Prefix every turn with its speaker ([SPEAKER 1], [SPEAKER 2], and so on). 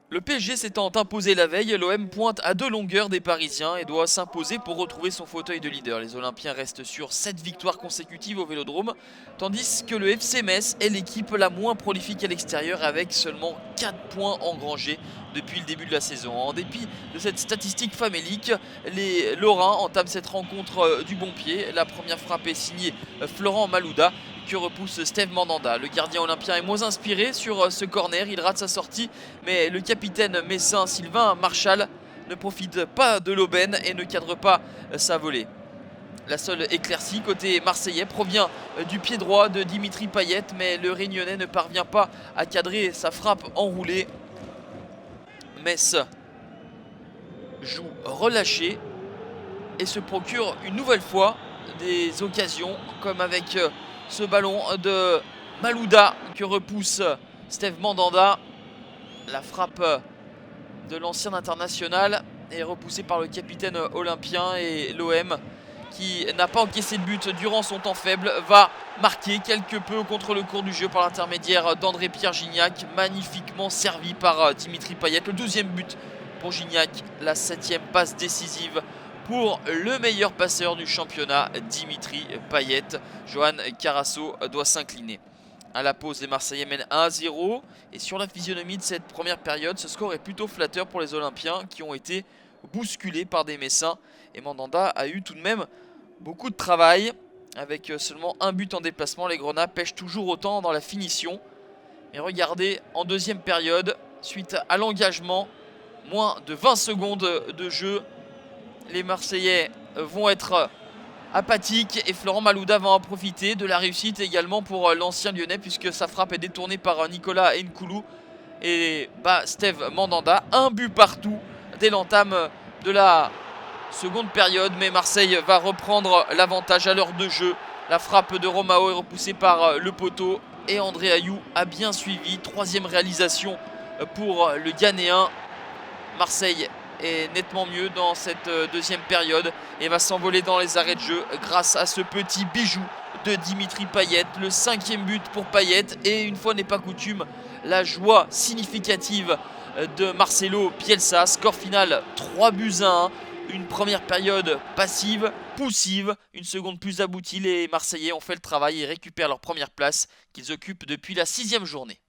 [SPEAKER 1] Le PSG s'étant imposé la veille, l'OM pointe à 2 longueurs des Parisiens et doit s'imposer pour retrouver son fauteuil de leader. Les Olympiens restent sur 7 victoires consécutives au Vélodrome, tandis que le FC Metz est l'équipe la moins prolifique à l'extérieur avec seulement 4 points engrangés depuis le début de la saison. En dépit de cette statistique famélique, les Lorrains entament cette rencontre du bon pied. La première frappe est signée Florent Malouda, que repousse Steve Mandanda. Le gardien olympien est moins inspiré sur ce corner, il rate sa sortie, mais le capitaine messin Sylvain Marchal ne profite pas de l'aubaine et ne cadre pas sa volée. La seule éclaircie côté marseillais provient du pied droit de Dimitri Payet, mais le Réunionnais ne parvient pas à cadrer sa frappe enroulée. Metz joue relâché et se procure une nouvelle fois des occasions, comme avec ce ballon de Malouda que repousse Steve Mandanda. La frappe de l'ancien international est repoussée par le capitaine olympien, et l'OM, qui n'a pas encaissé de but durant son temps faible, va marquer quelque peu contre le cours du jeu par l'intermédiaire d'André-Pierre Gignac, magnifiquement servi par Dimitri Payet. Le 2e but pour Gignac, la 7e passe décisive pour le meilleur passeur du championnat, Dimitri Payet. Johan Carasso doit s'incliner. À la pause, les Marseillais mènent 1-0. Et sur la physionomie de cette première période, ce score est plutôt flatteur pour les Olympiens, qui ont été bousculés par des Messins. Et Mandanda a eu tout de même beaucoup de travail. Avec seulement un but en déplacement, les Grenats pêchent toujours autant dans la finition. Mais regardez, en deuxième période, suite à l'engagement, moins de 20 secondes de jeu, les Marseillais vont être apathiques et Florent Malouda va en profiter. De la réussite également pour l'ancien Lyonnais, puisque sa frappe est détournée par Nicolas Nkoulou et Steve Mandanda. Un but partout dès l'entame de la seconde période, mais Marseille va reprendre l'avantage à l'heure de jeu. La frappe de Romao est repoussée par le poteau et André Ayou a bien suivi. 3e réalisation pour le Ghanéen. Marseille est nettement mieux dans cette deuxième période et va s'envoler dans les arrêts de jeu grâce à ce petit bijou de Dimitri Payet. Le 5e but pour Payet, et une fois n'est pas coutume, la joie significative de Marcelo Bielsa. Score final 3-1. Une première période passive, poussive, une seconde plus aboutie. Les Marseillais ont fait le travail et récupèrent leur première place qu'ils occupent depuis la 6e journée.